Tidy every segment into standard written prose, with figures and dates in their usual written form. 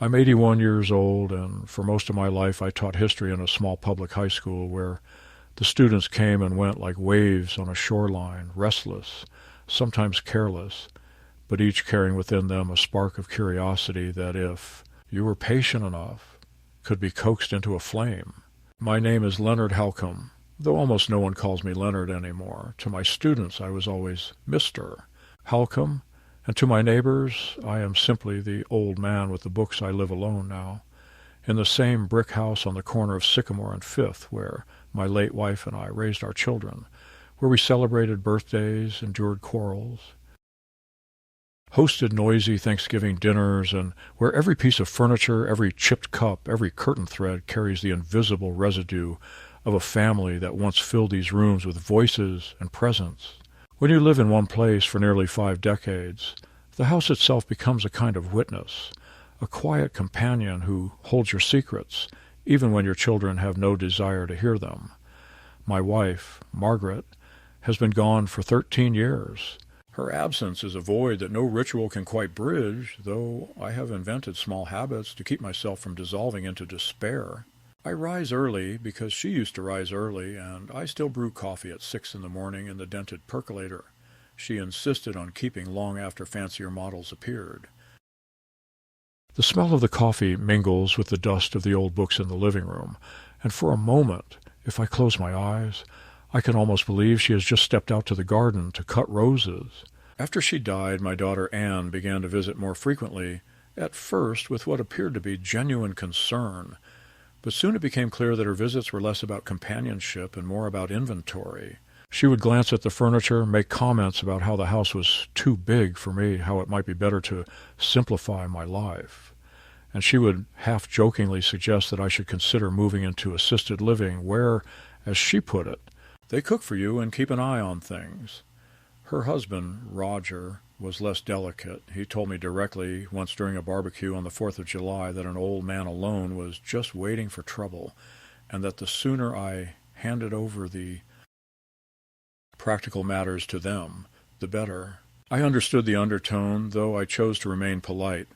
I'm 81 years old, and for most of my life I taught history in a small public high school where the students came and went like waves on a shoreline, restless, sometimes careless, but each carrying within them a spark of curiosity that, if you were patient enough, could be coaxed into a flame. My name is Leonard Halcombe, though almost no one calls me Leonard anymore. To my students I was always Mr. Halcombe, and to my neighbors I am simply the old man with the books. I live alone now, in the same brick house on the corner of Sycamore and Fifth, where my late wife and I raised our children, where we celebrated birthdays, endured quarrels, hosted noisy Thanksgiving dinners, and where every piece of furniture, every chipped cup, every curtain thread carries the invisible residue of a family that once filled these rooms with voices and presence. When you live in one place for nearly 5 decades, the house itself becomes a kind of witness, a quiet companion who holds your secrets, even when your children have no desire to hear them. My wife, Margaret, has been gone for 13 years. Her absence is a void that no ritual can quite bridge, though I have invented small habits to keep myself from dissolving into despair. I rise early because she used to rise early, and I still brew coffee at 6 in the morning in the dented percolator. She insisted on keeping long after fancier models appeared. The smell of the coffee mingles with the dust of the old books in the living room, and for a moment, if I close my eyes, I can almost believe she has just stepped out to the garden to cut roses. After she died, my daughter Anne began to visit more frequently, at first with what appeared to be genuine concern, but soon it became clear that her visits were less about companionship and more about inventory. She would glance at the furniture, make comments about how the house was too big for me, how it might be better to simplify my life. And she would half-jokingly suggest that I should consider moving into assisted living where, as she put it, they cook for you and keep an eye on things. Her husband, Roger, was less delicate. He told me directly once during a barbecue on the 4th of July that an old man alone was just waiting for trouble, and that the sooner I handed over the practical matters to them, the better. I understood the undertone, though I chose to remain polite.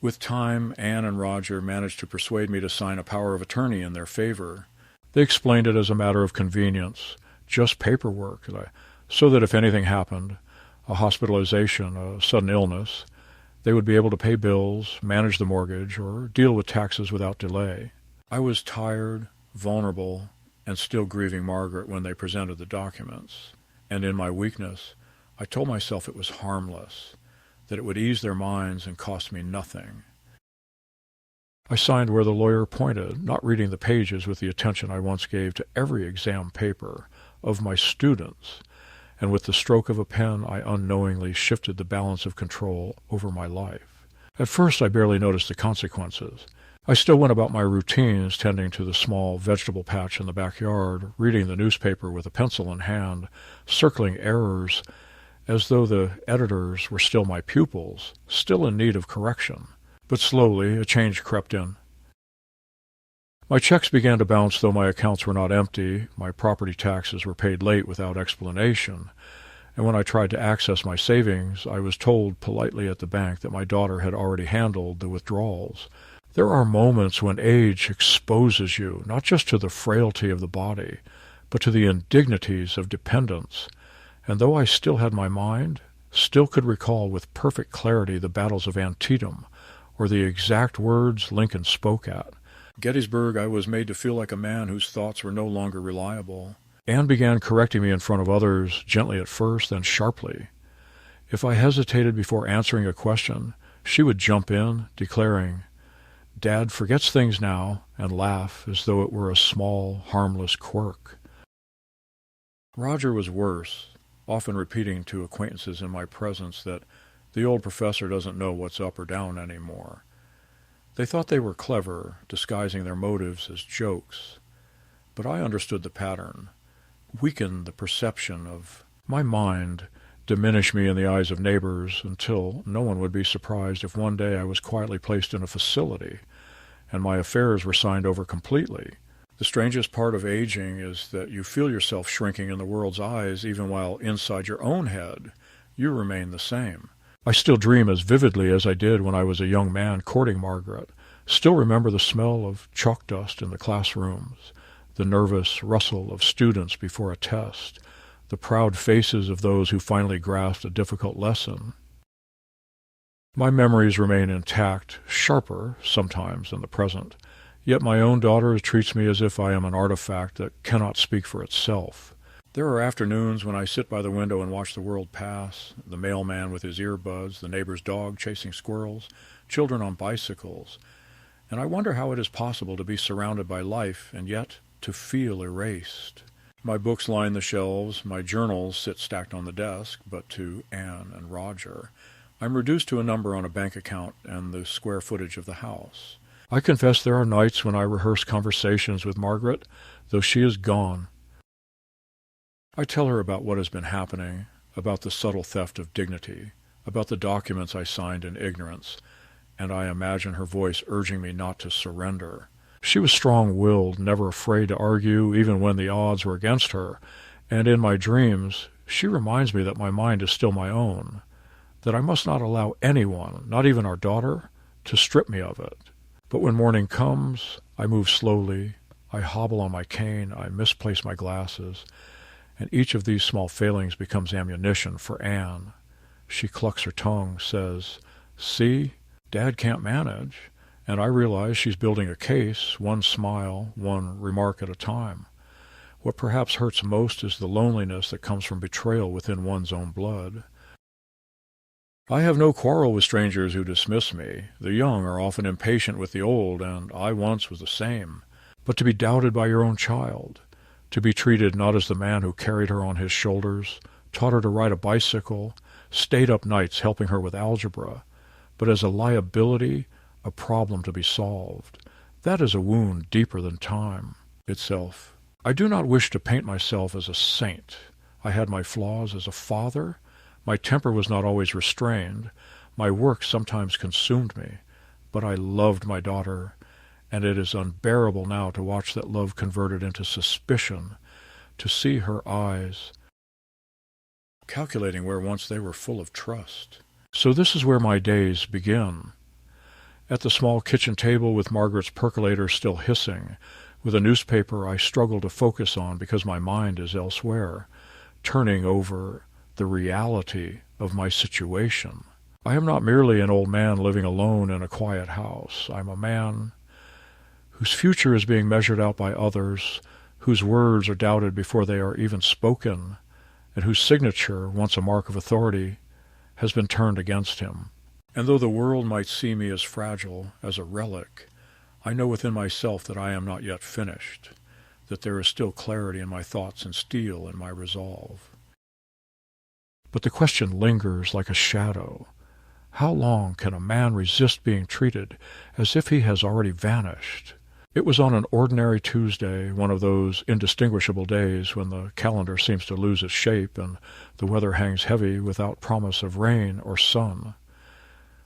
With time, Anne and Roger managed to persuade me to sign a power of attorney in their favor. They explained it as a matter of convenience, just paperwork, so that if anything happened, a hospitalization, a sudden illness, they would be able to pay bills, manage the mortgage, or deal with taxes without delay. I was tired, vulnerable, and still grieving Margaret when they presented the documents, and in my weakness, I told myself it was harmless, that it would ease their minds and cost me nothing. I signed where the lawyer pointed, not reading the pages with the attention I once gave to every exam paper of my students, and with the stroke of a pen I unknowingly shifted the balance of control over my life. At first I barely noticed the consequences. I still went about my routines, tending to the small vegetable patch in the backyard, reading the newspaper with a pencil in hand, circling errors, as though the editors were still my pupils, still in need of correction. But slowly a change crept in. My checks began to bounce, though my accounts were not empty. My property taxes were paid late without explanation, and when I tried to access my savings, I was told politely at the bank that my daughter had already handled the withdrawals. There are moments when age exposes you, not just to the frailty of the body, but to the indignities of dependence, and though I still had my mind, still could recall with perfect clarity the battles of Antietam, or the exact words Lincoln spoke at Gettysburg, I was made to feel like a man whose thoughts were no longer reliable. Anne began correcting me in front of others, gently at first, then sharply. If I hesitated before answering a question, she would jump in, declaring, "Dad forgets things now," and laugh as though it were a small, harmless quirk. Roger was worse, often repeating to acquaintances in my presence that the old professor doesn't know what's up or down anymore. They thought they were clever, disguising their motives as jokes. But I understood the pattern, weakened the perception of my mind, diminished me in the eyes of neighbors until no one would be surprised if one day I was quietly placed in a facility and my affairs were signed over completely. The strangest part of aging is that you feel yourself shrinking in the world's eyes even while inside your own head you remain the same. I still dream as vividly as I did when I was a young man courting Margaret, still remember the smell of chalk dust in the classrooms, the nervous rustle of students before a test, the proud faces of those who finally grasped a difficult lesson. My memories remain intact, sharper sometimes than the present, yet my own daughter treats me as if I am an artifact that cannot speak for itself. There are afternoons when I sit by the window and watch the world pass, the mailman with his earbuds, the neighbor's dog chasing squirrels, children on bicycles, and I wonder how it is possible to be surrounded by life and yet to feel erased. My books line the shelves, my journals sit stacked on the desk, but to Anne and Roger, I'm reduced to a number on a bank account and the square footage of the house. I confess there are nights when I rehearse conversations with Margaret, though she is gone. I tell her about what has been happening, about the subtle theft of dignity, about the documents I signed in ignorance, and I imagine her voice urging me not to surrender. She was strong-willed, never afraid to argue, even when the odds were against her, and in my dreams she reminds me that my mind is still my own, that I must not allow anyone, not even our daughter, to strip me of it. But when morning comes, I move slowly, I hobble on my cane, I misplace my glasses, and each of these small failings becomes ammunition for Anne. She clucks her tongue, says, "See, Dad can't manage," and I realize she's building a case, one smile, one remark at a time. What perhaps hurts most is the loneliness that comes from betrayal within one's own blood. I have no quarrel with strangers who dismiss me. The young are often impatient with the old, and I once was the same. But to be doubted by your own child, to be treated not as the man who carried her on his shoulders, taught her to ride a bicycle, stayed up nights helping her with algebra, but as a liability, a problem to be solved, that is a wound deeper than time itself. I do not wish to paint myself as a saint. I had my flaws as a father. My temper was not always restrained. My work sometimes consumed me. But I loved my daughter, and it is unbearable now to watch that love converted into suspicion, to see her eyes calculating where once they were full of trust. So this is where my days begin. At the small kitchen table with Margaret's percolator still hissing, with a newspaper I struggle to focus on because my mind is elsewhere, turning over the reality of my situation. I am not merely an old man living alone in a quiet house. I'm a man whose future is being measured out by others, whose words are doubted before they are even spoken, and whose signature, once a mark of authority, has been turned against him. And though the world might see me as fragile, as a relic, I know within myself that I am not yet finished, that there is still clarity in my thoughts and steel in my resolve. But the question lingers like a shadow. How long can a man resist being treated as if he has already vanished? It was on an ordinary Tuesday, one of those indistinguishable days when the calendar seems to lose its shape and the weather hangs heavy without promise of rain or sun,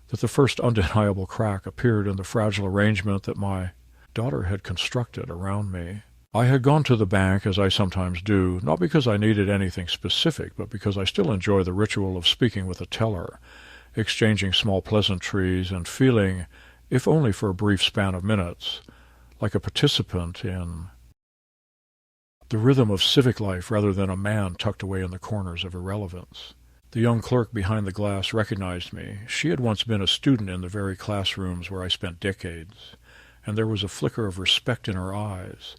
that the first undeniable crack appeared in the fragile arrangement that my daughter had constructed around me. I had gone to the bank, as I sometimes do, not because I needed anything specific, but because I still enjoy the ritual of speaking with a teller, exchanging small pleasantries and feeling, if only for a brief span of minutes, like a participant in the rhythm of civic life rather than a man tucked away in the corners of irrelevance. The young clerk behind the glass recognized me. She had once been a student in the very classrooms where I spent decades, and there was a flicker of respect in her eyes.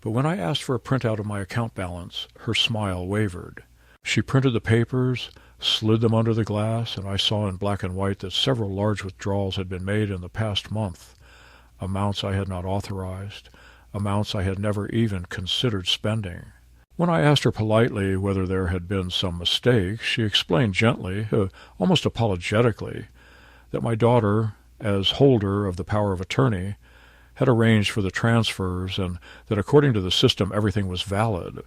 But when I asked for a printout of my account balance, her smile wavered. She printed the papers, slid them under the glass, and I saw in black and white that several large withdrawals had been made in the past month, amounts I had not authorized, amounts I had never even considered spending. When I asked her politely whether there had been some mistake, she explained gently, almost apologetically, that my daughter, as holder of the power of attorney, had arranged for the transfers and that according to the system everything was valid.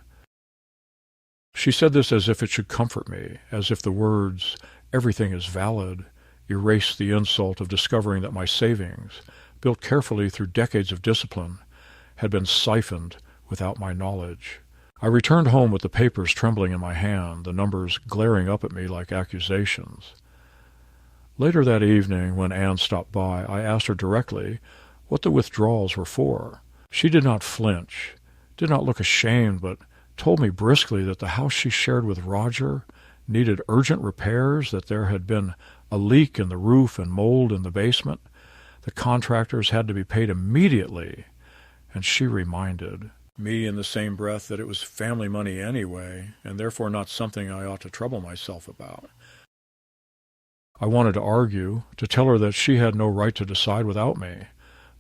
She said this as if it should comfort me, as if the words, "everything is valid," erased the insult of discovering that my savings, built carefully through decades of discipline, had been siphoned without my knowledge. I returned home with the papers trembling in my hand, the numbers glaring up at me like accusations. Later that evening, when Anne stopped by, I asked her directly what the withdrawals were for. She did not flinch, did not look ashamed, but told me briskly that the house she shared with Roger needed urgent repairs, that there had been a leak in the roof and mold in the basement. The contractors had to be paid immediately, and she reminded me in the same breath that it was family money anyway, and therefore not something I ought to trouble myself about. I wanted to argue, to tell her that she had no right to decide without me,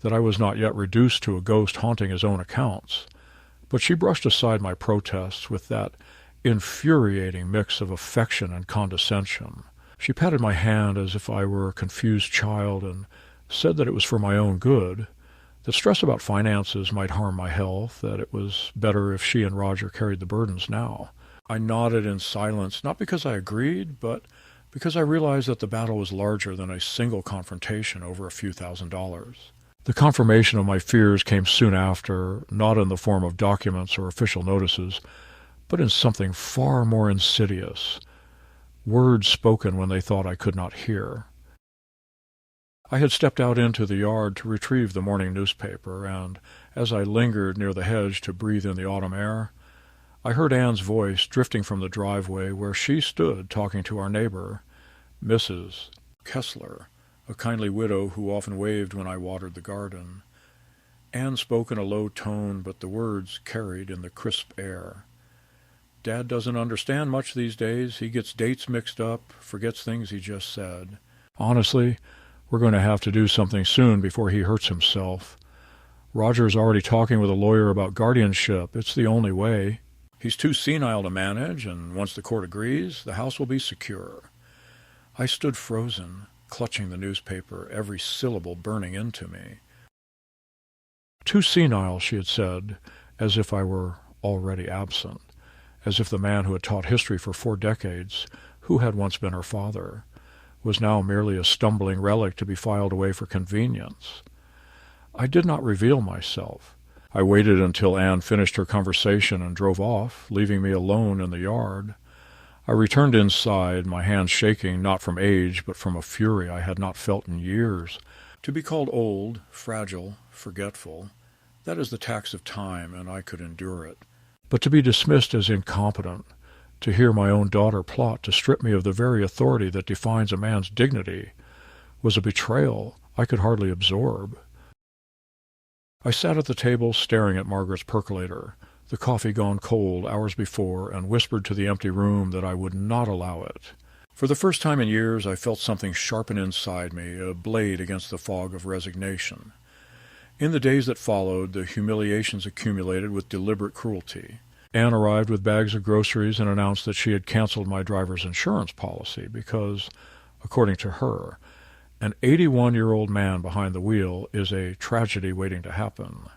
that I was not yet reduced to a ghost haunting his own accounts. But she brushed aside my protests with that infuriating mix of affection and condescension. She patted my hand as if I were a confused child and said that it was for my own good, that stress about finances might harm my health, that it was better if she and Roger carried the burdens now. I nodded in silence, not because I agreed, but because I realized that the battle was larger than a single confrontation over a few $1,000s. The confirmation of my fears came soon after, not in the form of documents or official notices, but in something far more insidious, words spoken when they thought I could not hear. I had stepped out into the yard to retrieve the morning newspaper, and as I lingered near the hedge to breathe in the autumn air, I heard Anne's voice drifting from the driveway where she stood talking to our neighbor, Mrs. Kessler, a kindly widow who often waved when I watered the garden. Anne spoke in a low tone, but the words carried in the crisp air. Dad doesn't understand much these days. He gets dates mixed up, forgets things he just said. Honestly, we're going to have to do something soon before he hurts himself. Roger's already talking with a lawyer about guardianship. It's the only way. He's too senile to manage, and once the court agrees, the house will be secure. I stood frozen, clutching the newspaper, every syllable burning into me. Too senile, she had said, as if I were already absent, as if the man who had taught history for 4 decades, who had once been her father, was now merely a stumbling relic to be filed away for convenience. I did not reveal myself. I waited until Anne finished her conversation and drove off, leaving me alone in the yard. I returned inside, my hands shaking not from age but from a fury I had not felt in years. To be called old, fragile, forgetful, that is the tax of time, and I could endure it. But to be dismissed as incompetent, to hear my own daughter plot to strip me of the very authority that defines a man's dignity, was a betrayal I could hardly absorb. I sat at the table staring at Margaret's percolator, the coffee gone cold hours before, and whispered to the empty room that I would not allow it. For the first time in years I felt something sharpen inside me, a blade against the fog of resignation. In the days that followed, the humiliations accumulated with deliberate cruelty. Anne arrived with bags of groceries and announced that she had canceled my driver's insurance policy because, according to her, an 81-year-old man behind the wheel is a tragedy waiting to happen.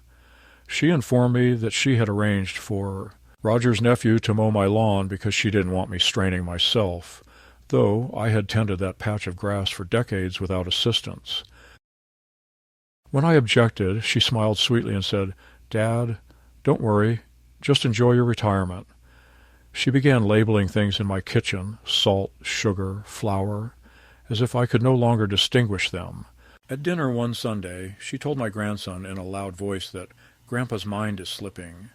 She informed me that she had arranged for Roger's nephew to mow my lawn because she didn't want me straining myself, though I had tended that patch of grass for decades without assistance. When I objected, she smiled sweetly and said, "Dad, don't worry. Just enjoy your retirement." She began labeling things in my kitchen, salt, sugar, flour, as if I could no longer distinguish them. At dinner one Sunday, she told my grandson in a loud voice that Grandpa's mind is slipping,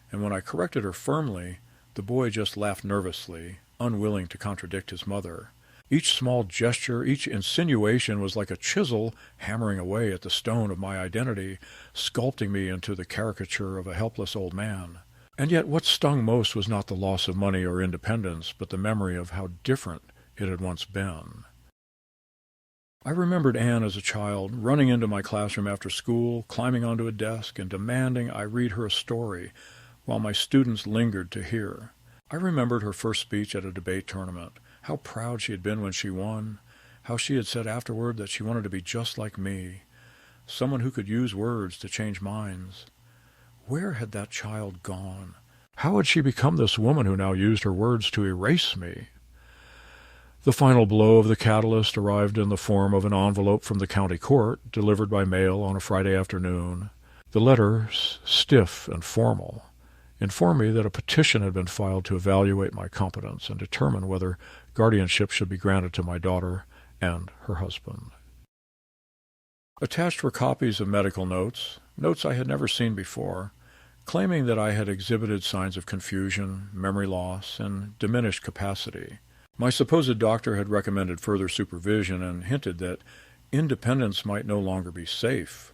and when I corrected her firmly, the boy just laughed nervously, unwilling to contradict his mother. Each small gesture, each insinuation was like a chisel hammering away at the stone of my identity, sculpting me into the caricature of a helpless old man. And yet what stung most was not the loss of money or independence, but the memory of how different it had once been. I remembered Anne as a child, running into my classroom after school, climbing onto a desk, and demanding I read her a story, while my students lingered to hear. I remembered her first speech at a debate tournament, how proud she had been when she won, how she had said afterward that she wanted to be just like me, someone who could use words to change minds. Where had that child gone? How had she become this woman who now used her words to erase me? The final blow of the catalyst arrived in the form of an envelope from the county court, delivered by mail on a Friday afternoon. The letter, stiff and formal, informed me that a petition had been filed to evaluate my competence and determine whether guardianship should be granted to my daughter, and her husband. Attached were copies of medical notes I had never seen before, claiming that I had exhibited signs of confusion, memory loss, and diminished capacity. My supposed doctor had recommended further supervision and hinted that independence might no longer be safe.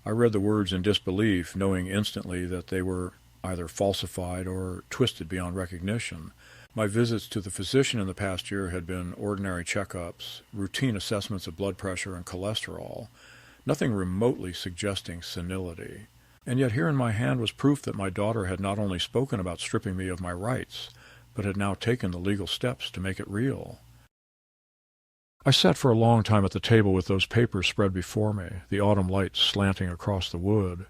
I read the words in disbelief, knowing instantly that they were either falsified or twisted beyond recognition. My visits to the physician in the past year had been ordinary checkups, routine assessments of blood pressure and cholesterol, nothing remotely suggesting senility. And yet here in my hand was proof that my daughter had not only spoken about stripping me of my rights, but had now taken the legal steps to make it real. I sat for a long time at the table with those papers spread before me, the autumn light slanting across the wood,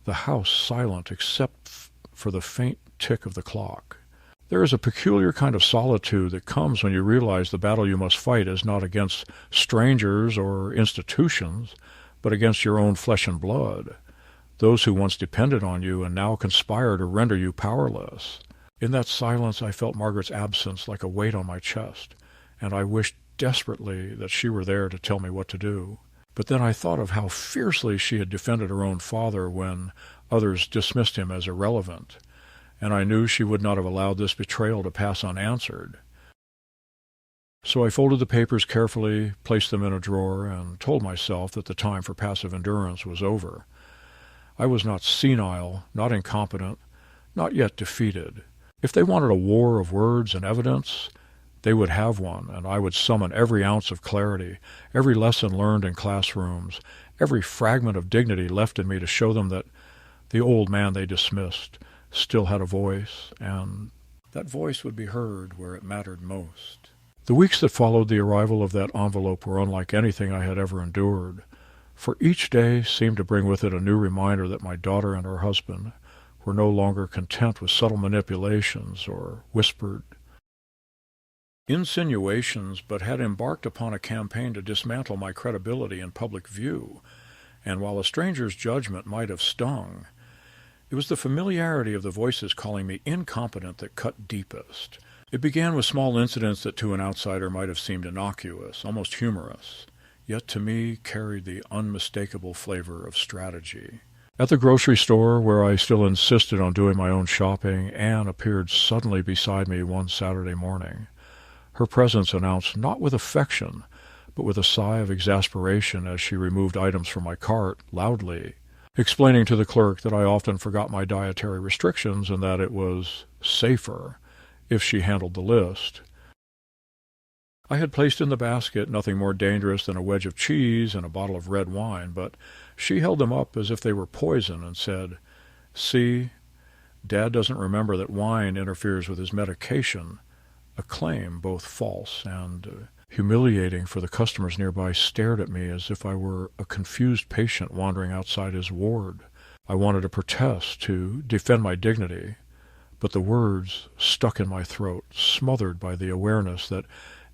the house silent except for the faint tick of the clock. There is a peculiar kind of solitude that comes when you realize the battle you must fight is not against strangers or institutions, but against your own flesh and blood, those who once depended on you and now conspire to render you powerless. In that silence I felt Margaret's absence like a weight on my chest, and I wished desperately that she were there to tell me what to do. But then I thought of how fiercely she had defended her own father when others dismissed him as irrelevant, and I knew she would not have allowed this betrayal to pass unanswered. So I folded the papers carefully, placed them in a drawer, and told myself that the time for passive endurance was over. I was not senile, not incompetent, not yet defeated. If they wanted a war of words and evidence, they would have one, and I would summon every ounce of clarity, every lesson learned in classrooms, every fragment of dignity left in me to show them that the old man they dismissed still had a voice, and that voice would be heard where it mattered most. The weeks that followed the arrival of that envelope were unlike anything I had ever endured, for each day seemed to bring with it a new reminder that my daughter and her husband were no longer content with subtle manipulations or whispered insinuations, but had embarked upon a campaign to dismantle my credibility in public view, and while a stranger's judgment might have stung, it was the familiarity of the voices calling me incompetent that cut deepest. It began with small incidents that to an outsider might have seemed innocuous, almost humorous, yet to me carried the unmistakable flavor of strategy. At the grocery store, where I still insisted on doing my own shopping, Anne appeared suddenly beside me one Saturday morning. Her presence announced not with affection, but with a sigh of exasperation as she removed items from my cart loudly, explaining to the clerk that I often forgot my dietary restrictions and that it was safer if she handled the list. I had placed in the basket nothing more dangerous than a wedge of cheese and a bottle of red wine, but she held them up as if they were poison and said, "See, Dad doesn't remember that wine interferes with his medication," a claim both false and humiliating, for the customers nearby stared at me as if I were a confused patient wandering outside his ward. I wanted to protest, to defend my dignity, but the words stuck in my throat, smothered by the awareness that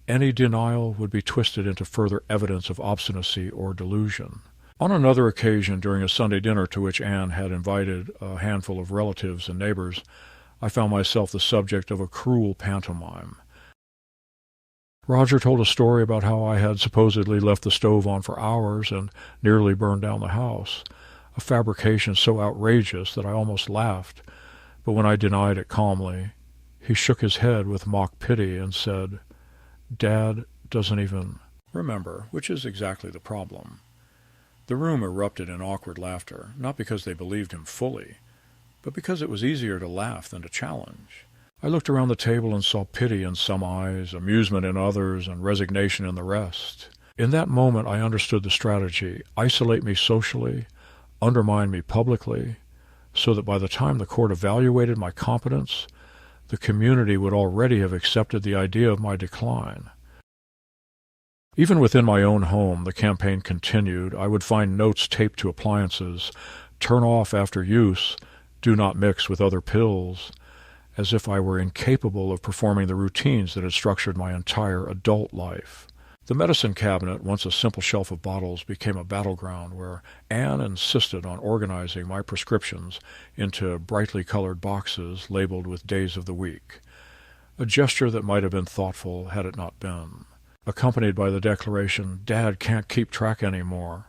any denial would be twisted into further evidence of obstinacy or delusion. On another occasion, during a Sunday dinner to which Anne had invited a handful of relatives and neighbors, I found myself the subject of a cruel pantomime. Roger told a story about how I had supposedly left the stove on for hours and nearly burned down the house, a fabrication so outrageous that I almost laughed, but when I denied it calmly, he shook his head with mock pity and said, "Dad doesn't even remember," which is exactly the problem. The room erupted in awkward laughter, not because they believed him fully, but because it was easier to laugh than to challenge. I looked around the table and saw pity in some eyes, amusement in others, and resignation in the rest. In that moment I understood the strategy: isolate me socially, undermine me publicly, so that by the time the court evaluated my competence, the community would already have accepted the idea of my decline. Even within my own home, the campaign continued. I would find notes taped to appliances: "Turn off after use, do not mix with other pills," as if I were incapable of performing the routines that had structured my entire adult life. The medicine cabinet, once a simple shelf of bottles, became a battleground where Anne insisted on organizing my prescriptions into brightly colored boxes labeled with days of the week, a gesture that might have been thoughtful had it not been. accompanied by the declaration, "Dad can't keep track anymore."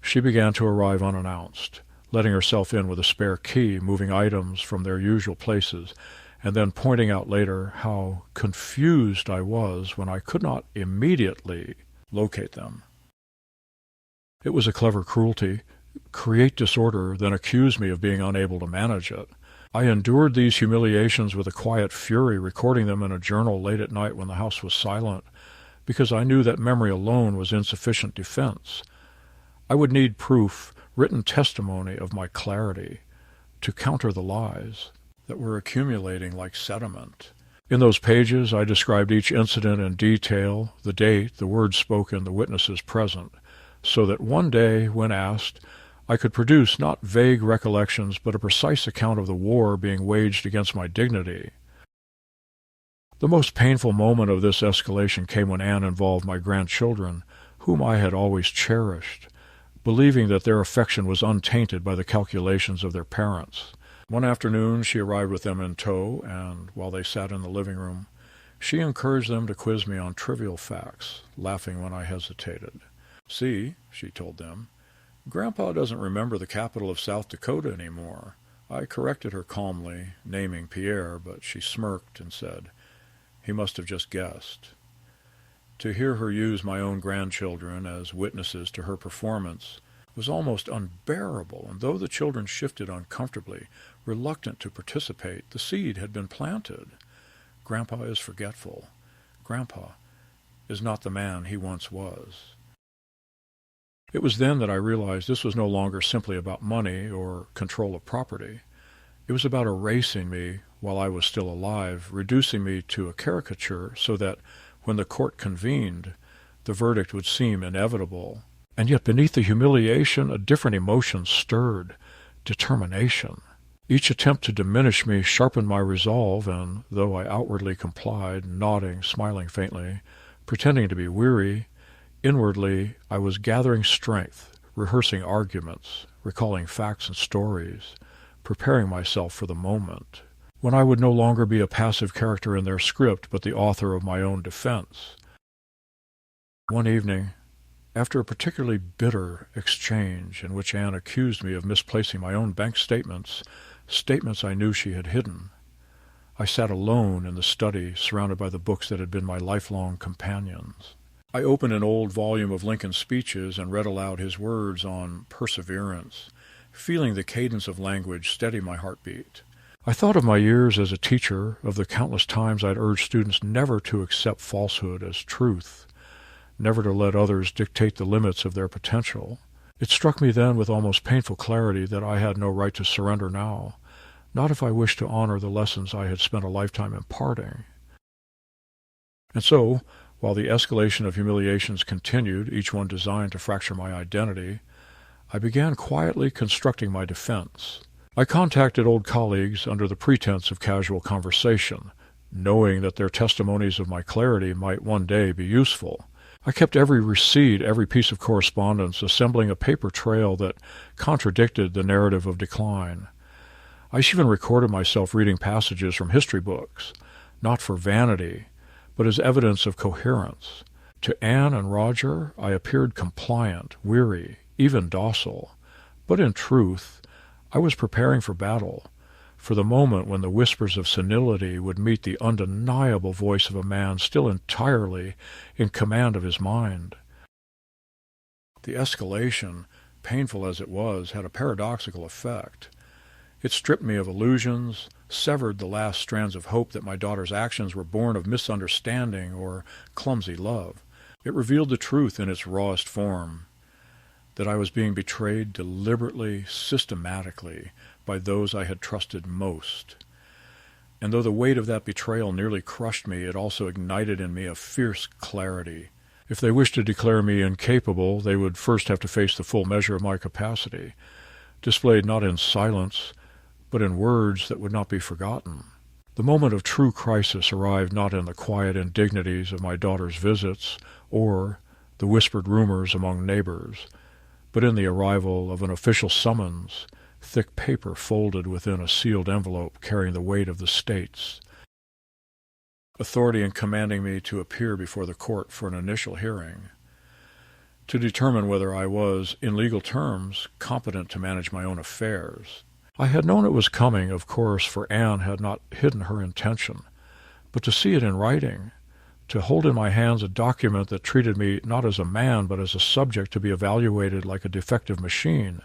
She began to arrive unannounced, letting herself in with a spare key, moving items from their usual places, and then pointing out later how confused I was when I could not immediately locate them. It was a clever cruelty. Create disorder, then accuse me of being unable to manage it. I endured these humiliations with a quiet fury, recording them in a journal late at night when the house was silent, because I knew that memory alone was insufficient defense. I would need proof, written testimony of my clarity, to counter the lies that were accumulating like sediment. In those pages I described each incident in detail, the date, the words spoken, the witnesses present, so that one day, when asked, I could produce not vague recollections, but a precise account of the war being waged against my dignity. The most painful moment of this escalation came when Anne involved my grandchildren, whom I had always cherished, believing that their affection was untainted by the calculations of their parents. One afternoon she arrived with them in tow, and while they sat in the living room, she encouraged them to quiz me on trivial facts, laughing when I hesitated. "See," she told them, "Grandpa doesn't remember the capital of South Dakota anymore." I corrected her calmly, naming Pierre, but she smirked and said, "He must have just guessed." To hear her use my own grandchildren as witnesses to her performance was almost unbearable, and though the children shifted uncomfortably, reluctant to participate, the seed had been planted. Grandpa is forgetful. Grandpa is not the man he once was. It was then that I realized this was no longer simply about money or control of property. It was about erasing me while I was still alive, reducing me to a caricature so that when the court convened, the verdict would seem inevitable. And yet beneath the humiliation, a different emotion stirred, determination. Each attempt to diminish me sharpened my resolve, and though I outwardly complied, nodding, smiling faintly, pretending to be weary, inwardly I was gathering strength, rehearsing arguments, recalling facts and stories, preparing myself for the moment, when I would no longer be a passive character in their script, but the author of my own defense. One evening, after a particularly bitter exchange in which Anne accused me of misplacing my own bank statements I knew she had hidden, I sat alone in the study, surrounded by the books that had been my lifelong companions. I opened an old volume of Lincoln's speeches and read aloud his words on perseverance, feeling the cadence of language steady my heartbeat. I thought of my years as a teacher, of the countless times I'd urged students never to accept falsehood as truth, never to let others dictate the limits of their potential. It struck me then with almost painful clarity that I had no right to surrender now, not if I wished to honor the lessons I had spent a lifetime imparting. And so, while the escalation of humiliations continued, each one designed to fracture my identity, I began quietly constructing my defense. I contacted old colleagues under the pretense of casual conversation, knowing that their testimonies of my clarity might one day be useful. I kept every receipt, every piece of correspondence, assembling a paper trail that contradicted the narrative of decline. I even recorded myself reading passages from history books, not for vanity, but as evidence of coherence. To Anne and Roger, I appeared compliant, weary, even docile. But in truth, I was preparing for battle, for the moment when the whispers of senility would meet the undeniable voice of a man still entirely in command of his mind. The escalation, painful as it was, had a paradoxical effect. It stripped me of illusions, severed the last strands of hope that my daughter's actions were born of misunderstanding or clumsy love. It revealed the truth in its rawest form, that I was being betrayed deliberately, systematically, by those I had trusted most. And though the weight of that betrayal nearly crushed me, it also ignited in me a fierce clarity. If they wished to declare me incapable, they would first have to face the full measure of my capacity, displayed not in silence, but in words that would not be forgotten. The moment of true crisis arrived not in the quiet indignities of my daughter's visits or the whispered rumors among neighbors, but in the arrival of an official summons, thick paper folded within a sealed envelope carrying the weight of the states. authority in commanding me to appear before the court for an initial hearing, to determine whether I was, in legal terms, competent to manage my own affairs. I had known it was coming, of course, for Anne had not hidden her intention, but to see it in writing, to hold in my hands a document that treated me not as a man but as a subject to be evaluated like a defective machine,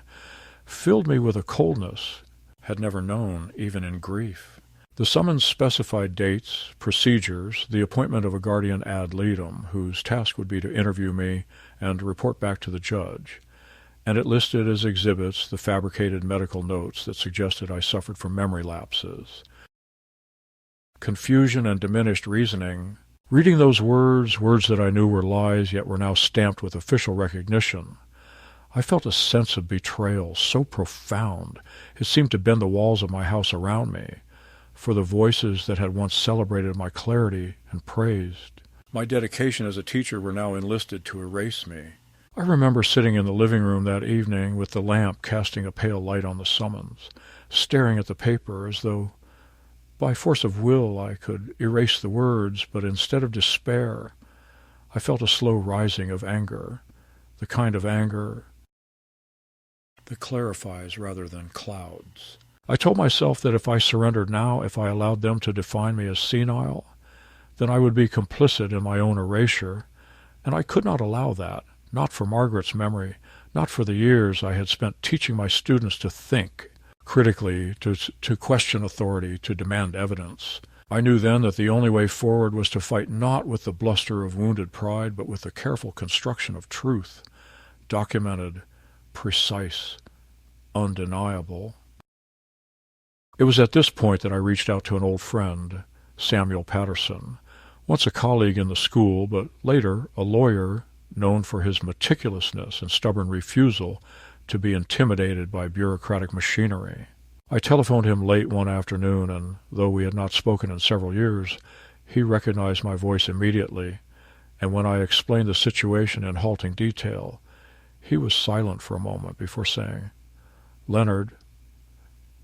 filled me with a coldness had never known even in grief. The summons specified dates, procedures, the appointment of a guardian ad litem, whose task would be to interview me and report back to the judge, and it listed as exhibits the fabricated medical notes that suggested I suffered from memory lapses. Confusion and diminished reasoning. Reading those words that I knew were lies yet were now stamped with official recognition, I felt a sense of betrayal so profound it seemed to bend the walls of my house around me, for the voices that had once celebrated my clarity and praised my dedication as a teacher were now enlisted to erase me. I remember sitting in the living room that evening with the lamp casting a pale light on the summons, staring at the paper as though by force of will I could erase the words, but instead of despair, I felt a slow rising of anger, the kind of anger that clarifies rather than clouds. I told myself that if I surrendered now, if I allowed them to define me as senile, then I would be complicit in my own erasure, and I could not allow that, not for Margaret's memory, not for the years I had spent teaching my students to think critically, to question authority, to demand evidence. I knew then that the only way forward was to fight not with the bluster of wounded pride, but with the careful construction of truth, documented, precise, undeniable. It was at this point that I reached out to an old friend, Samuel Patterson, once a colleague in the school, but later a lawyer known for his meticulousness and stubborn refusal to be intimidated by bureaucratic machinery. I telephoned him late one afternoon, and though we had not spoken in several years, he recognized my voice immediately, and when I explained the situation in halting detail, he was silent for a moment before saying, "Leonard,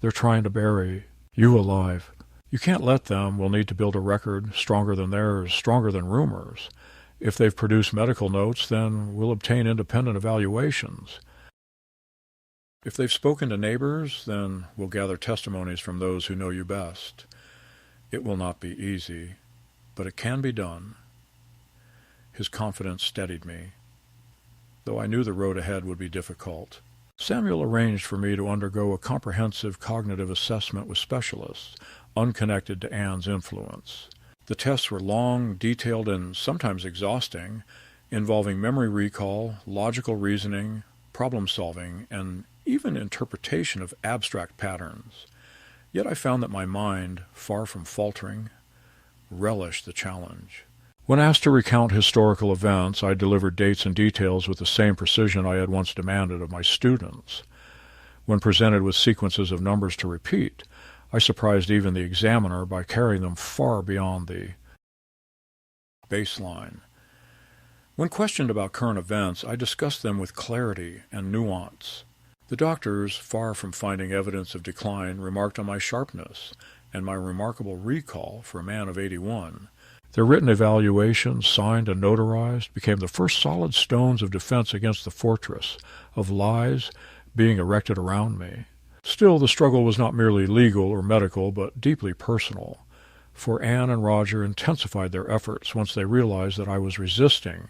they're trying to bury you alive. You can't let them. We'll need to build a record stronger than theirs, stronger than rumors. If they've produced medical notes, then we'll obtain independent evaluations. If they've spoken to neighbors, then we'll gather testimonies from those who know you best. It will not be easy, but it can be done." His confidence steadied me, though I knew the road ahead would be difficult. Samuel arranged for me to undergo a comprehensive cognitive assessment with specialists, unconnected to Anne's influence. The tests were long, detailed, and sometimes exhausting, involving memory recall, logical reasoning, problem-solving, and even interpretation of abstract patterns. Yet I found that my mind, far from faltering, relished the challenge. When asked to recount historical events, I delivered dates and details with the same precision I had once demanded of my students. When presented with sequences of numbers to repeat, I surprised even the examiner by carrying them far beyond the baseline. When questioned about current events, I discussed them with clarity and nuance. The doctors, far from finding evidence of decline, remarked on my sharpness and my remarkable recall for a man of 81. Their written evaluations, signed and notarized, became the first solid stones of defense against the fortress of lies being erected around me. Still, the struggle was not merely legal or medical, but deeply personal, for Anne and Roger intensified their efforts once they realized that I was resisting.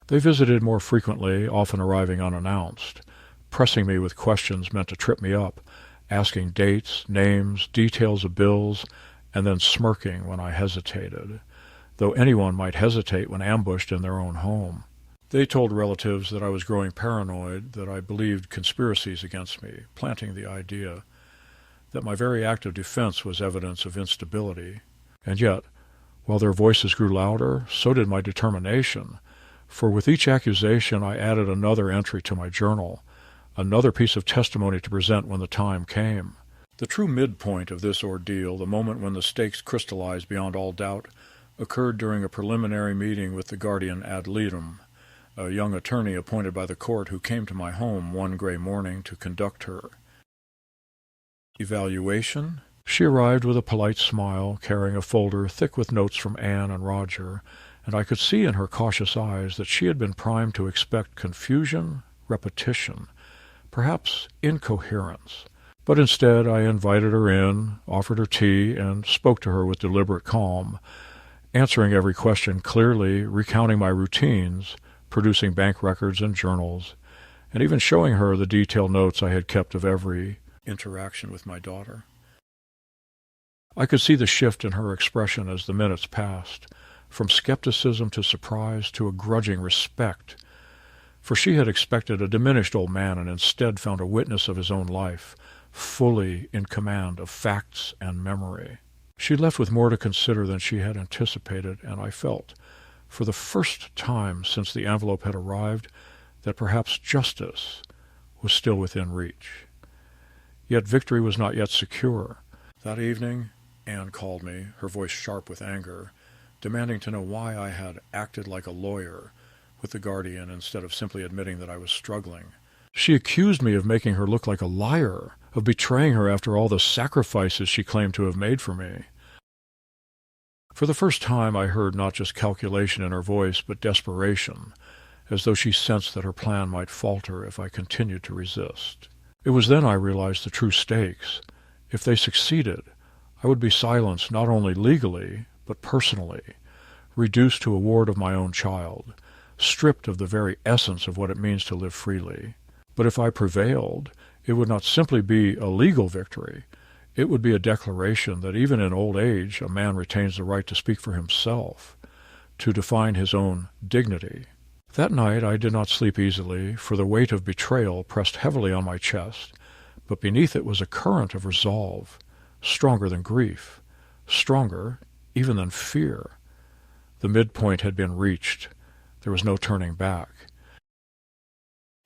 They visited more frequently, often arriving unannounced, pressing me with questions meant to trip me up, asking dates, names, details of bills, and then smirking when I hesitated, though anyone might hesitate when ambushed in their own home. They told relatives that I was growing paranoid, that I believed conspiracies against me, planting the idea that my very act of defense was evidence of instability. And yet, while their voices grew louder, so did my determination, for with each accusation I added another entry to my journal, another piece of testimony to present when the time came. The true midpoint of this ordeal, the moment when the stakes crystallized beyond all doubt, occurred during a preliminary meeting with the guardian ad litem, a young attorney appointed by the court who came to my home one gray morning to conduct her evaluation. She arrived with a polite smile, carrying a folder thick with notes from Anne and Roger, and I could see in her cautious eyes that she had been primed to expect confusion, repetition, perhaps incoherence. But instead I invited her in, offered her tea, and spoke to her with deliberate calm, answering every question clearly, recounting my routines, producing bank records and journals, and even showing her the detailed notes I had kept of every interaction with my daughter. I could see the shift in her expression as the minutes passed, from skepticism to surprise to a grudging respect, for she had expected a diminished old man and instead found a witness of his own life, fully in command of facts and memory. She left with more to consider than she had anticipated, and I felt, for the first time since the envelope had arrived, that perhaps justice was still within reach. Yet victory was not yet secure. That evening, Anne called me, her voice sharp with anger, demanding to know why I had acted like a lawyer with the guardian instead of simply admitting that I was struggling. She accused me of making her look like a liar, of betraying her after all the sacrifices she claimed to have made for me. For the first time I heard not just calculation in her voice, but desperation, as though she sensed that her plan might falter if I continued to resist. It was then I realized the true stakes. If they succeeded, I would be silenced not only legally, but personally, reduced to a ward of my own child, stripped of the very essence of what it means to live freely. But if I prevailed, it would not simply be a legal victory. It would be a declaration that even in old age a man retains the right to speak for himself, to define his own dignity. That night I did not sleep easily, for the weight of betrayal pressed heavily on my chest, but beneath it was a current of resolve, stronger than grief, stronger even than fear. The midpoint had been reached. There was no turning back.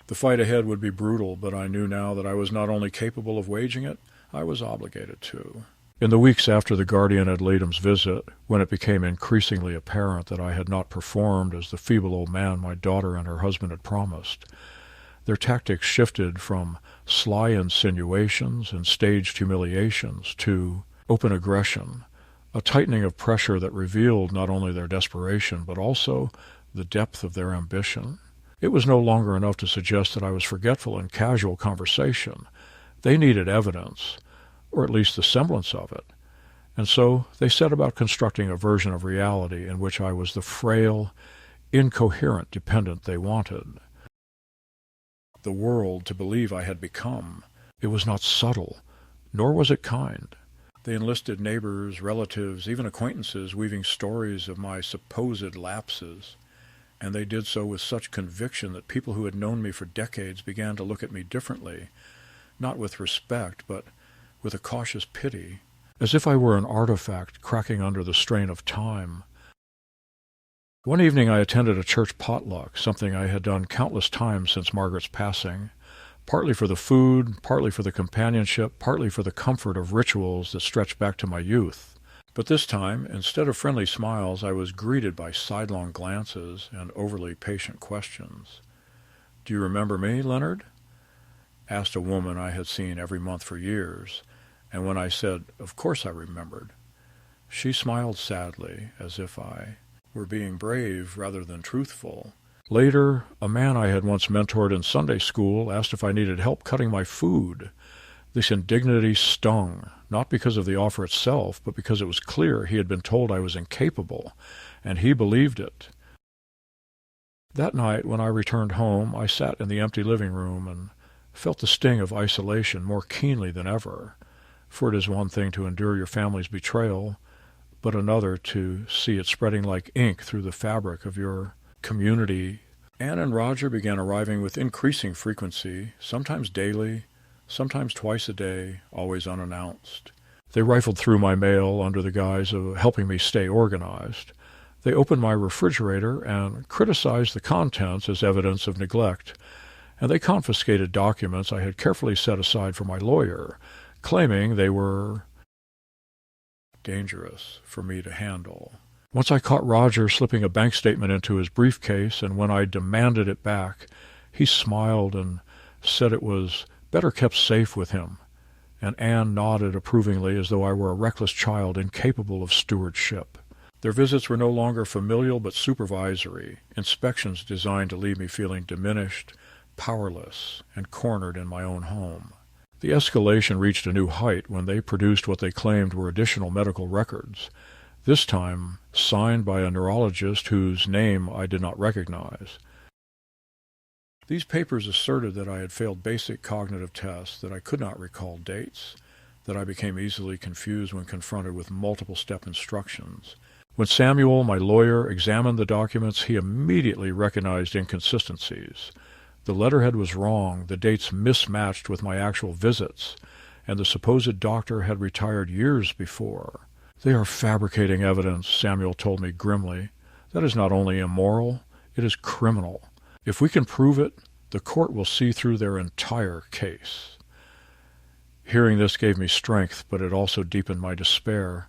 The fight ahead would be brutal, but I knew now that I was not only capable of waging it, I was obligated to. In the weeks after the guardian ad litem's visit, when it became increasingly apparent that I had not performed as the feeble old man my daughter and her husband had promised, their tactics shifted from sly insinuations and staged humiliations to open aggression, a tightening of pressure that revealed not only their desperation but also the depth of their ambition. It was no longer enough to suggest that I was forgetful in casual conversation. They needed evidence, or at least the semblance of it, and so they set about constructing a version of reality in which I was the frail, incoherent dependent they wanted. The world to believe I had become. It was not subtle, nor was it kind. They enlisted neighbors, relatives, even acquaintances, weaving stories of my supposed lapses, and they did so with such conviction that people who had known me for decades began to look at me differently, not with respect, but with a cautious pity, as if I were an artifact cracking under the strain of time. One evening I attended a church potluck, something I had done countless times since Margaret's passing, partly for the food, partly for the companionship, partly for the comfort of rituals that stretched back to my youth. But this time, instead of friendly smiles, I was greeted by sidelong glances and overly patient questions. "Do you remember me, Leonard?" asked a woman I had seen every month for years, and when I said, "Of course I remembered," she smiled sadly, as if I were being brave rather than truthful. Later, a man I had once mentored in Sunday school asked if I needed help cutting my food. This indignity stung, not because of the offer itself, but because it was clear he had been told I was incapable, and he believed it. That night, when I returned home, I sat in the empty living room and felt the sting of isolation more keenly than ever, for it is one thing to endure your family's betrayal, but another to see it spreading like ink through the fabric of your community. Anne and Roger began arriving with increasing frequency, sometimes daily, sometimes twice a day, always unannounced. They rifled through my mail under the guise of helping me stay organized. They opened my refrigerator and criticized the contents as evidence of neglect, and they confiscated documents I had carefully set aside for my lawyer, claiming they were dangerous for me to handle. Once I caught Roger slipping a bank statement into his briefcase, and when I demanded it back, he smiled and said it was better kept safe with him, and Anne nodded approvingly as though I were a reckless child incapable of stewardship. Their visits were no longer familial but supervisory, inspections designed to leave me feeling diminished, powerless, and cornered in my own home. The escalation reached a new height when they produced what they claimed were additional medical records, this time signed by a neurologist whose name I did not recognize. These papers asserted that I had failed basic cognitive tests, that I could not recall dates, that I became easily confused when confronted with multiple-step instructions. When Samuel, my lawyer, examined the documents, he immediately recognized inconsistencies. The letterhead was wrong, the dates mismatched with my actual visits, and the supposed doctor had retired years before. "They are fabricating evidence," Samuel told me grimly. "That is not only immoral, it is criminal. If we can prove it, the court will see through their entire case." Hearing this gave me strength, but it also deepened my despair,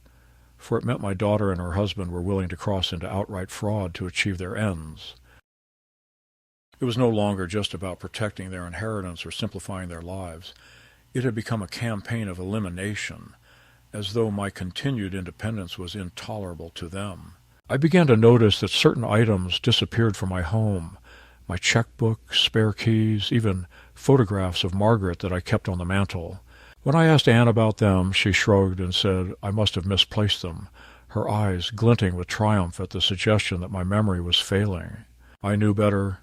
for it meant my daughter and her husband were willing to cross into outright fraud to achieve their ends. It was no longer just about protecting their inheritance or simplifying their lives. It had become a campaign of elimination, as though my continued independence was intolerable to them. I began to notice that certain items disappeared from my home, my checkbook, spare keys, even photographs of Margaret that I kept on the mantel. When I asked Anne about them, she shrugged and said I must have misplaced them, her eyes glinting with triumph at the suggestion that my memory was failing. I knew better.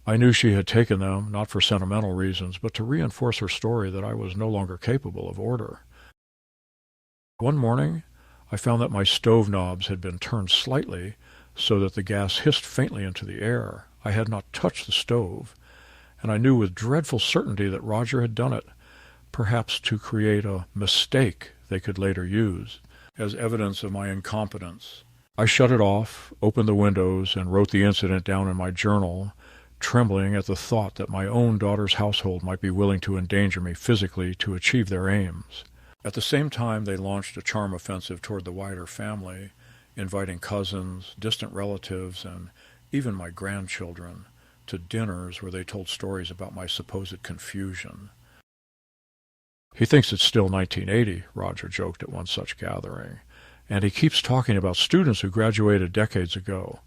I knew she had taken them, not for sentimental reasons, but to reinforce her story that I was no longer capable of order. One morning, I found that my stove knobs had been turned slightly so that the gas hissed faintly into the air. I had not touched the stove, and I knew with dreadful certainty that Roger had done it, perhaps to create a mistake they could later use as evidence of my incompetence. I shut it off, opened the windows, and wrote the incident down in my journal, trembling at the thought that my own daughter's household might be willing to endanger me physically to achieve their aims. At the same time, they launched a charm offensive toward the wider family, inviting cousins, distant relatives, and even my grandchildren to dinners where they told stories about my supposed confusion. "He thinks it's still 1980, Roger joked at one such gathering, "and he keeps talking about students who graduated decades ago."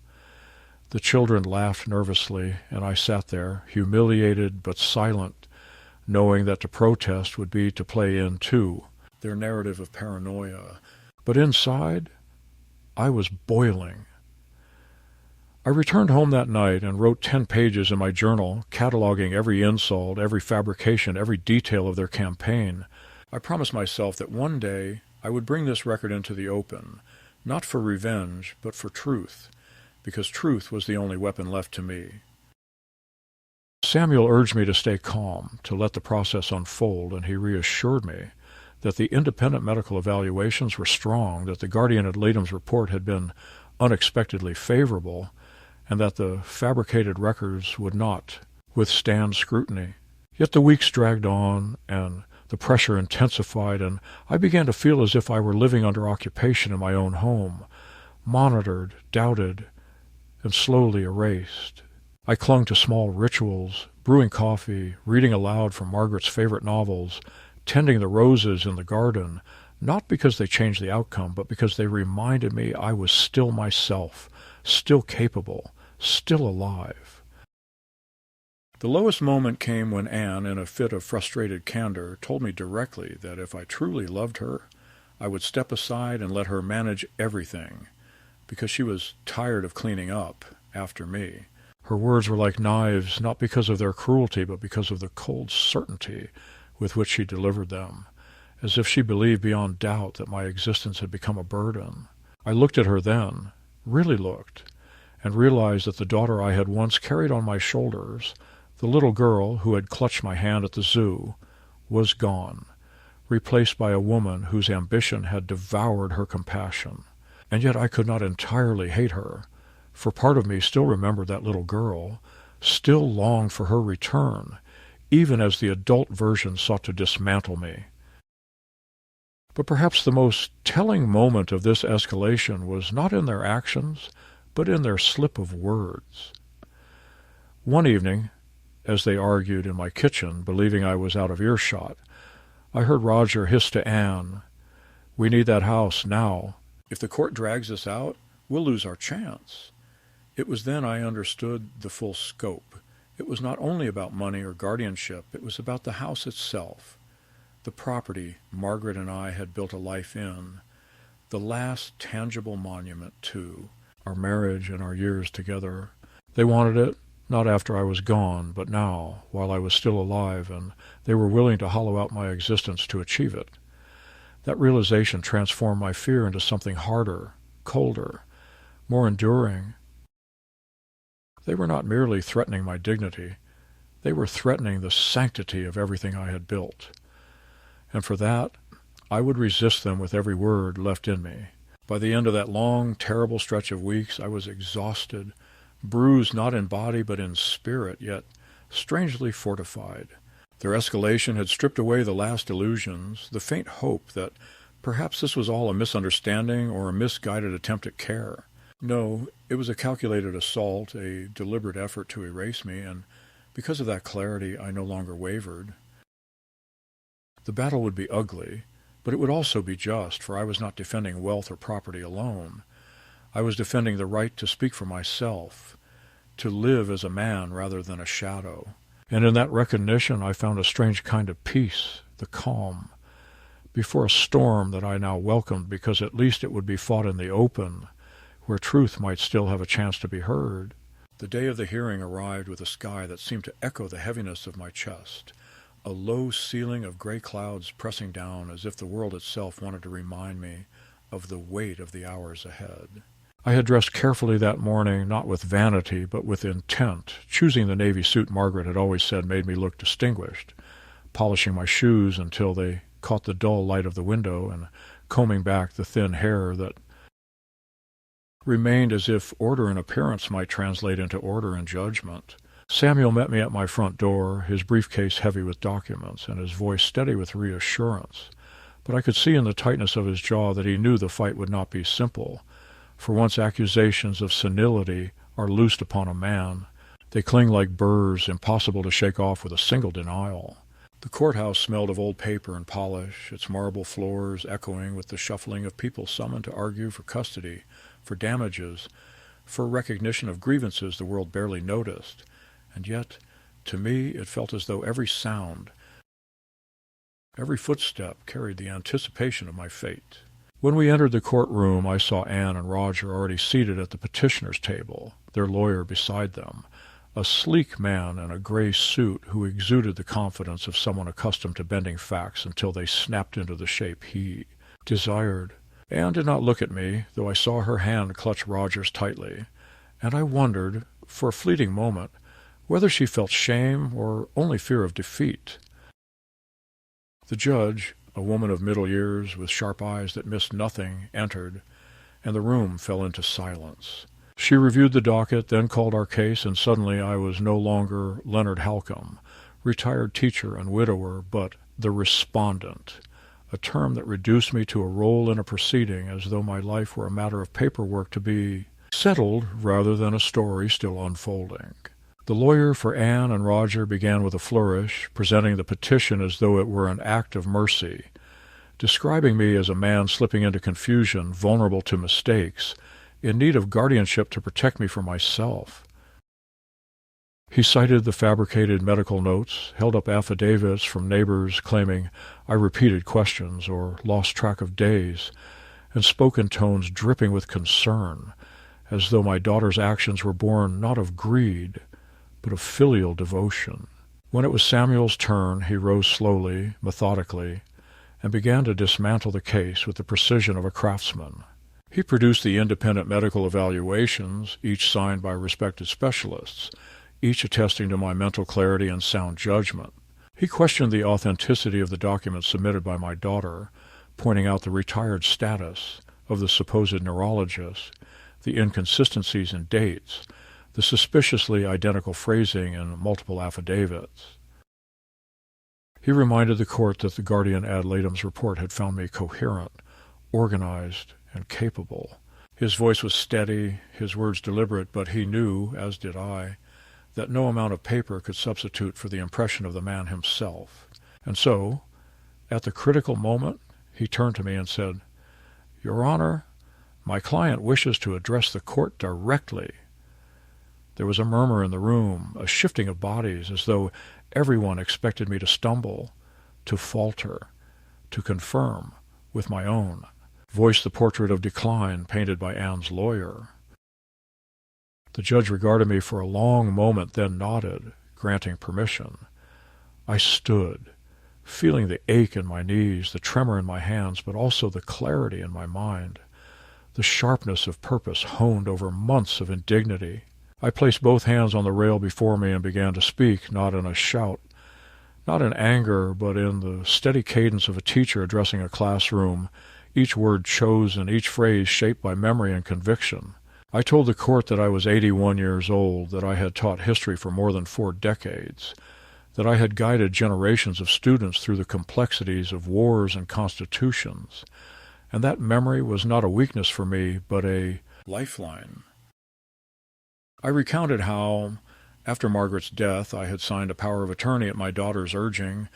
The children laughed nervously, and I sat there, humiliated but silent, knowing that to protest would be to play into their narrative of paranoia. But inside, I was boiling. I returned home that night and wrote 10 pages in my journal, cataloging every insult, every fabrication, every detail of their campaign. I promised myself that one day I would bring this record into the open, not for revenge, but for truth, because truth was the only weapon left to me. Samuel urged me to stay calm, to let the process unfold, and he reassured me that the independent medical evaluations were strong, that the guardian ad litem's report had been unexpectedly favorable, and that the fabricated records would not withstand scrutiny. Yet the weeks dragged on, and the pressure intensified, and I began to feel as if I were living under occupation in my own home, monitored, doubted, and slowly erased. I clung to small rituals, brewing coffee, reading aloud from Margaret's favorite novels, tending the roses in the garden, not because they changed the outcome, but because they reminded me I was still myself, still capable, still alive. The lowest moment came when Anne, in a fit of frustrated candor, told me directly that if I truly loved her, I would step aside and let her manage everything, because she was tired of cleaning up after me. Her words were like knives, not because of their cruelty, but because of the cold certainty with which she delivered them, as if she believed beyond doubt that my existence had become a burden. I looked at her then, really looked, and realized that the daughter I had once carried on my shoulders, the little girl who had clutched my hand at the zoo, was gone, replaced by a woman whose ambition had devoured her compassion. And yet I could not entirely hate her, for part of me still remembered that little girl, still longed for her return, even as the adult version sought to dismantle me. But perhaps the most telling moment of this escalation was not in their actions, but in their slip of words. One evening, as they argued in my kitchen, believing I was out of earshot, I heard Roger hiss to Anne, "We need that house now. If the court drags us out, we'll lose our chance." It was then I understood the full scope. It was not only about money or guardianship, it was about the house itself, the property Margaret and I had built a life in, the last tangible monument to our marriage and our years together. They wanted it, not after I was gone, but now, while I was still alive, and they were willing to hollow out my existence to achieve it. That realization transformed my fear into something harder, colder, more enduring. They were not merely threatening my dignity. They were threatening the sanctity of everything I had built. And for that, I would resist them with every word left in me. By the end of that long, terrible stretch of weeks, I was exhausted, bruised not in body but in spirit, yet strangely fortified. Their escalation had stripped away the last illusions, the faint hope that perhaps this was all a misunderstanding or a misguided attempt at care. No, it was a calculated assault, a deliberate effort to erase me, and because of that clarity, I no longer wavered. The battle would be ugly, but it would also be just, for I was not defending wealth or property alone. I was defending the right to speak for myself, to live as a man rather than a shadow. And in that recognition I found a strange kind of peace, the calm, before a storm that I now welcomed because at least it would be fought in the open, where truth might still have a chance to be heard. The day of the hearing arrived with a sky that seemed to echo the heaviness of my chest, a low ceiling of gray clouds pressing down as if the world itself wanted to remind me of the weight of the hours ahead. I had dressed carefully that morning, not with vanity, but with intent, choosing the navy suit Margaret had always said made me look distinguished, polishing my shoes until they caught the dull light of the window, and combing back the thin hair that remained as if order in appearance might translate into order in judgment. Samuel met me at my front door, his briefcase heavy with documents, and his voice steady with reassurance. But I could see in the tightness of his jaw that he knew the fight would not be simple. For once accusations of senility are loosed upon a man, they cling like burrs, impossible to shake off with a single denial. The courthouse smelled of old paper and polish, its marble floors echoing with the shuffling of people summoned to argue for custody, for damages, for recognition of grievances the world barely noticed. And yet, to me, it felt as though every sound, every footstep carried the anticipation of my fate. When we entered the courtroom, I saw Anne and Roger already seated at the petitioner's table, their lawyer beside them, a sleek man in a gray suit who exuded the confidence of someone accustomed to bending facts until they snapped into the shape he desired. Anne did not look at me, though I saw her hand clutch Roger's tightly, and I wondered, for a fleeting moment, whether she felt shame or only fear of defeat. The judge, a woman of middle years with sharp eyes that missed nothing, entered, and the room fell into silence. She reviewed the docket, then called our case, and suddenly I was no longer Leonard Halcombe, retired teacher and widower, but the respondent, a term that reduced me to a role in a proceeding as though my life were a matter of paperwork to be settled rather than a story still unfolding. The lawyer for Anne and Roger began with a flourish, presenting the petition as though it were an act of mercy, describing me as a man slipping into confusion, vulnerable to mistakes, in need of guardianship to protect me from myself. He cited the fabricated medical notes, held up affidavits from neighbors claiming I repeated questions or lost track of days, and spoke in tones dripping with concern, as though my daughter's actions were born not of greed, but of filial devotion. When it was Samuel's turn, he rose slowly, methodically, and began to dismantle the case with the precision of a craftsman. He produced the independent medical evaluations, each signed by respected specialists, each attesting to my mental clarity and sound judgment. He questioned the authenticity of the documents submitted by my daughter, pointing out the retired status of the supposed neurologist, the inconsistencies in dates, the suspiciously identical phrasing in multiple affidavits. He reminded the court that the guardian ad litem's report had found me coherent, organized, and capable. His voice was steady, his words deliberate, but he knew, as did I, that no amount of paper could substitute for the impression of the man himself. And so, At the critical moment, he turned to me and said, "Your Honor, my client wishes to address the court directly." There was a murmur in the room, a shifting of bodies, as though everyone expected me to stumble, to falter, to confirm with my own voice the portrait of decline painted by Anne's lawyer. The judge regarded me for a long moment, then nodded, granting permission. I stood, feeling the ache in my knees, the tremor in my hands, but also the clarity in my mind, the sharpness of purpose honed over months of indignity. I placed both hands on the rail before me and began to speak, not in a shout, not in anger, but in the steady cadence of a teacher addressing a classroom, each word chosen, each phrase shaped by memory and conviction. I told the court that I was 81 years old, that I had taught history for more than 4 decades, that I had guided generations of students through the complexities of wars and constitutions, and that memory was not a weakness for me, but a lifeline. I recounted how, after Margaret's death, I had signed a power of attorney at my daughter's urging,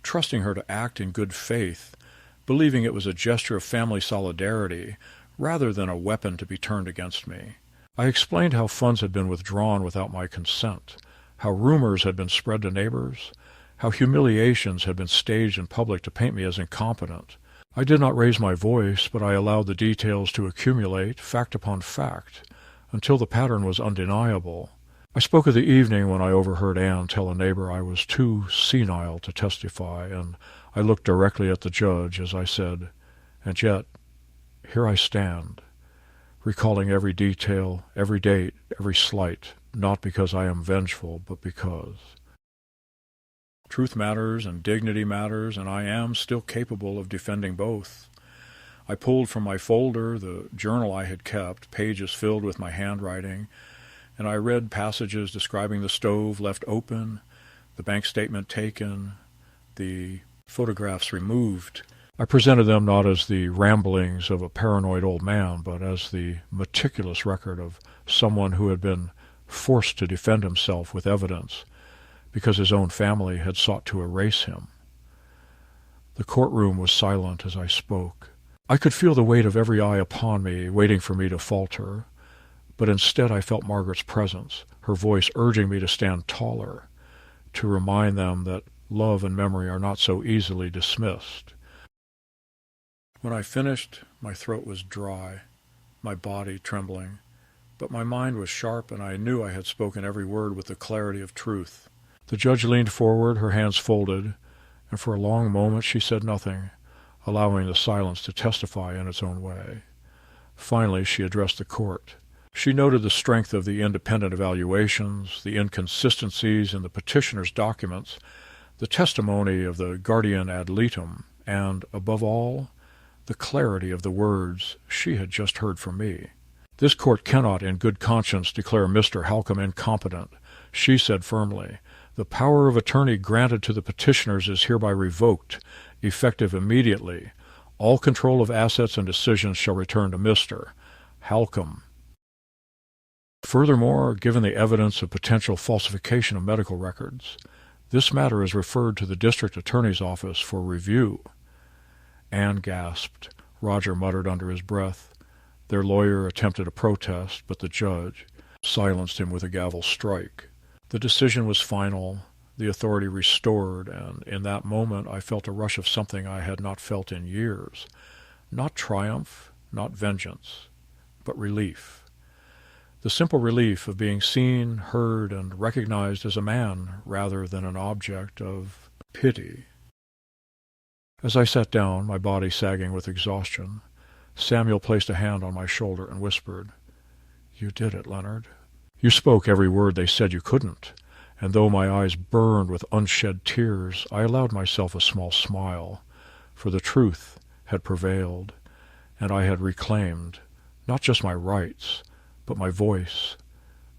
trusting her to act in good faith, believing it was a gesture of family solidarity, rather than a weapon to be turned against me. I explained how funds had been withdrawn without my consent, how rumors had been spread to neighbors, how humiliations had been staged in public to paint me as incompetent. I did not raise my voice, but I allowed the details to accumulate, fact upon fact, until the pattern was undeniable. I spoke of the evening when I overheard Anne tell a neighbor I was too senile to testify, and I looked directly at the judge as I said, "And yet, here I stand, recalling every detail, every date, every slight, not because I am vengeful, but because truth matters and dignity matters, and I am still capable of defending both." I pulled from my folder the journal I had kept, pages filled with my handwriting, and I read passages describing the stove left open, the bank statement taken, the photographs removed. I presented them not as the ramblings of a paranoid old man, but as the meticulous record of someone who had been forced to defend himself with evidence because his own family had sought to erase him. The courtroom was silent as I spoke. I could feel the weight of every eye upon me, waiting for me to falter, but instead I felt Margaret's presence, her voice urging me to stand taller, to remind them that love and memory are not so easily dismissed. When I finished, my throat was dry, my body trembling, but my mind was sharp, and I knew I had spoken every word with the clarity of truth. The judge leaned forward, her hands folded, and for a long moment she said nothing, allowing the silence to testify in its own way. Finally, she addressed the court. She noted the strength of the independent evaluations, the inconsistencies in the petitioner's documents, the testimony of the guardian ad litem, and, above all, the clarity of the words she had just heard from me. "This court cannot, in good conscience, declare Mr. Halcombe incompetent," she said firmly. "The power of attorney granted to the petitioners is hereby revoked, effective immediately. All control of assets and decisions shall return to Mr. Halcombe. Furthermore, given the evidence of potential falsification of medical records, this matter is referred to the district attorney's office for review." Anne gasped. Roger muttered under his breath. Their lawyer attempted a protest, but the judge silenced him with a gavel strike. The decision was final, the authority restored, and in that moment I felt a rush of something I had not felt in years. Not triumph, not vengeance, but relief. The simple relief of being seen, heard, and recognized as a man rather than an object of pity. As I sat down, my body sagging with exhaustion, Samuel placed a hand on my shoulder and whispered, "You did it, Leonard. You spoke every word they said you couldn't." And though my eyes burned with unshed tears, I allowed myself a small smile, for the truth had prevailed, and I had reclaimed not just my rights, but my voice,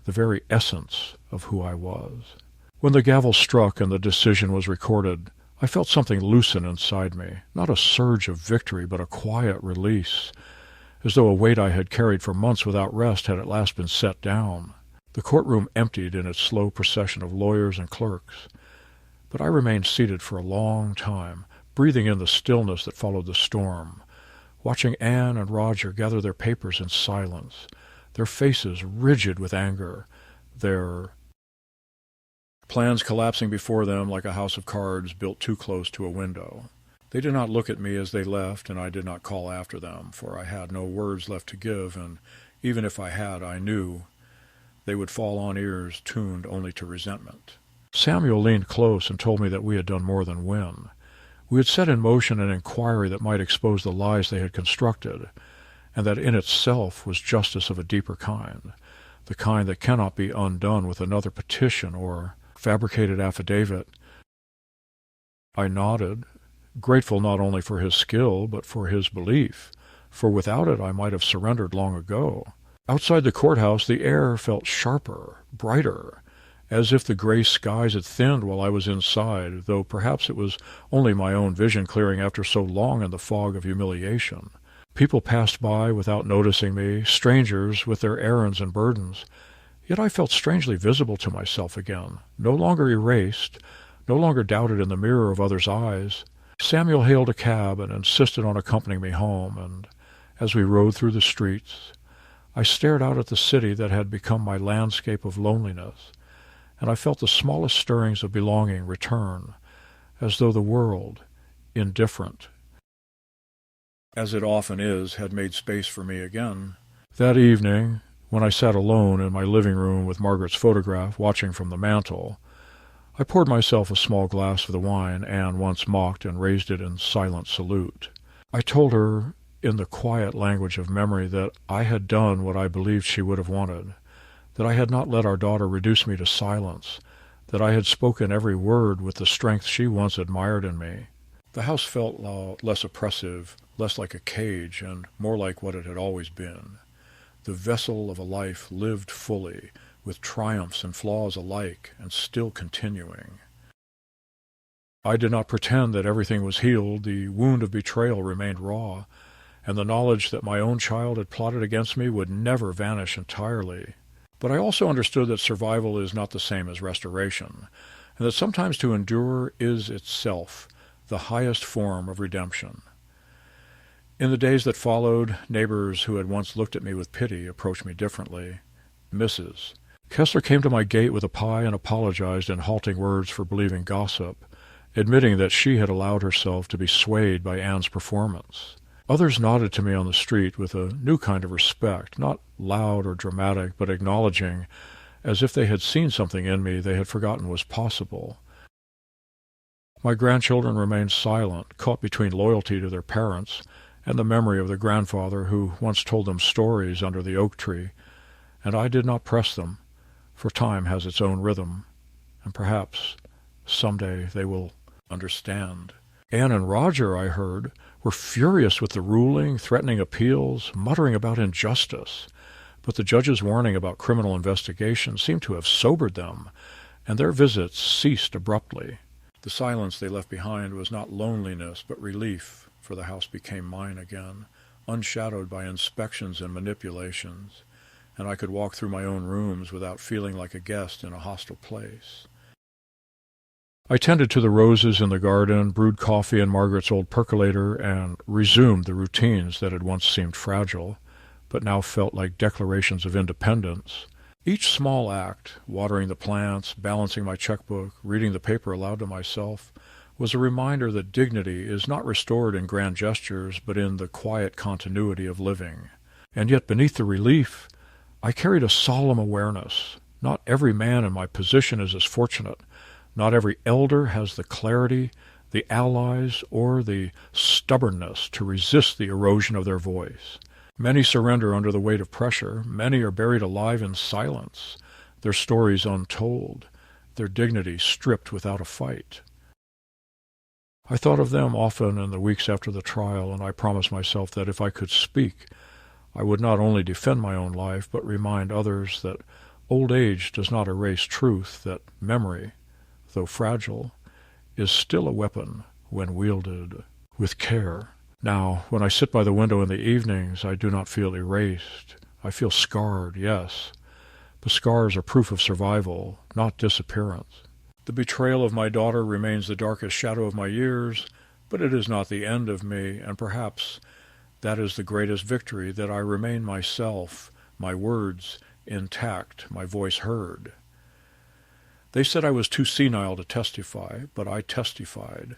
the very essence of who I was. When the gavel struck and the decision was recorded, I felt something loosen inside me, not a surge of victory, but a quiet release, as though a weight I had carried for months without rest had at last been set down. The courtroom emptied in its slow procession of lawyers and clerks, but I remained seated for a long time, breathing in the stillness that followed the storm, watching Anne and Roger gather their papers in silence, their faces rigid with anger, their plans collapsing before them like a house of cards built too close to a window. They did not look at me as they left, and I did not call after them, for I had no words left to give, and even if I had, I knew they would fall on ears tuned only to resentment. Samuel leaned close and told me that we had done more than win. We had set in motion an inquiry that might expose the lies they had constructed, and that in itself was justice of a deeper kind, the kind that cannot be undone with another petition or fabricated affidavit. I nodded, grateful not only for his skill, but for his belief, for without it I might have surrendered long ago. Outside the courthouse the air felt sharper, brighter, as if the gray skies had thinned while I was inside, though perhaps it was only my own vision clearing after so long in the fog of humiliation. People passed by without noticing me, strangers with their errands and burdens. Yet I felt strangely visible to myself again, no longer erased, no longer doubted in the mirror of others' eyes. Samuel hailed a cab and insisted on accompanying me home, and as we rode through the streets, I stared out at the city that had become my landscape of loneliness, and I felt the smallest stirrings of belonging return, as though the world, indifferent, as it often is, had made space for me again. That evening, when I sat alone in my living room with Margaret's photograph watching from the mantel, I poured myself a small glass of the wine Anne once mocked and raised it in silent salute. I told her, in the quiet language of memory, that I had done what I believed she would have wanted, that I had not let our daughter reduce me to silence, that I had spoken every word with the strength she once admired in me. The house felt less oppressive, less like a cage, and more like what it had always been, the vessel of a life lived fully, with triumphs and flaws alike, and still continuing. I did not pretend that everything was healed. The wound of betrayal remained raw, and the knowledge that my own child had plotted against me would never vanish entirely. But I also understood that survival is not the same as restoration, and that sometimes to endure is itself the highest form of redemption. In the days that followed, neighbors who had once looked at me with pity approached me differently. Mrs. Kessler came to my gate with a pie and apologized in halting words for believing gossip, admitting that she had allowed herself to be swayed by Anne's performance. Others nodded to me on the street with a new kind of respect, not loud or dramatic, but acknowledging, as if they had seen something in me they had forgotten was possible. My grandchildren remained silent, caught between loyalty to their parents and the memory of their grandfather who once told them stories under the oak tree, and I did not press them, for time has its own rhythm, and perhaps someday they will understand. Anne and Roger, I heard, were furious with the ruling, threatening appeals, muttering about injustice, but the judge's warning about criminal investigation seemed to have sobered them, and their visits ceased abruptly. The silence they left behind was not loneliness, but relief, for the house became mine again, unshadowed by inspections and manipulations, and I could walk through my own rooms without feeling like a guest in a hostile place. I tended to the roses in the garden, brewed coffee in Margaret's old percolator, and resumed the routines that had once seemed fragile, but now felt like declarations of independence. Each small act, watering the plants, balancing my checkbook, reading the paper aloud to myself, was a reminder that dignity is not restored in grand gestures, but in the quiet continuity of living. And yet beneath the relief, I carried a solemn awareness. Not every man in my position is as fortunate. Not every elder has the clarity, the allies, or the stubbornness to resist the erosion of their voice. Many surrender under the weight of pressure. Many are buried alive in silence, their stories untold, their dignity stripped without a fight. I thought of them often in the weeks after the trial, and I promised myself that if I could speak, I would not only defend my own life, but remind others that old age does not erase truth, that memory, though fragile, is still a weapon when wielded with care. Now, when I sit by the window in the evenings, I do not feel erased. I feel scarred, yes, but scars are proof of survival, not disappearance. The betrayal of my daughter remains the darkest shadow of my years, But it is not the end of me, and perhaps that is the greatest victory, that I remain myself, my words intact, my voice heard. They said I was too senile to testify, but I testified.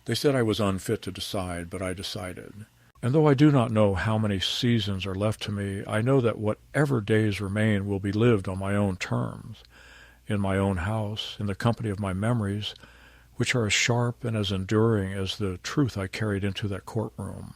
They said I was unfit to decide, but I decided. And though I do not know how many seasons are left to me, I know that whatever days remain will be lived on my own terms, in my own house, in the company of my memories, which are as sharp and as enduring as the truth I carried into that courtroom.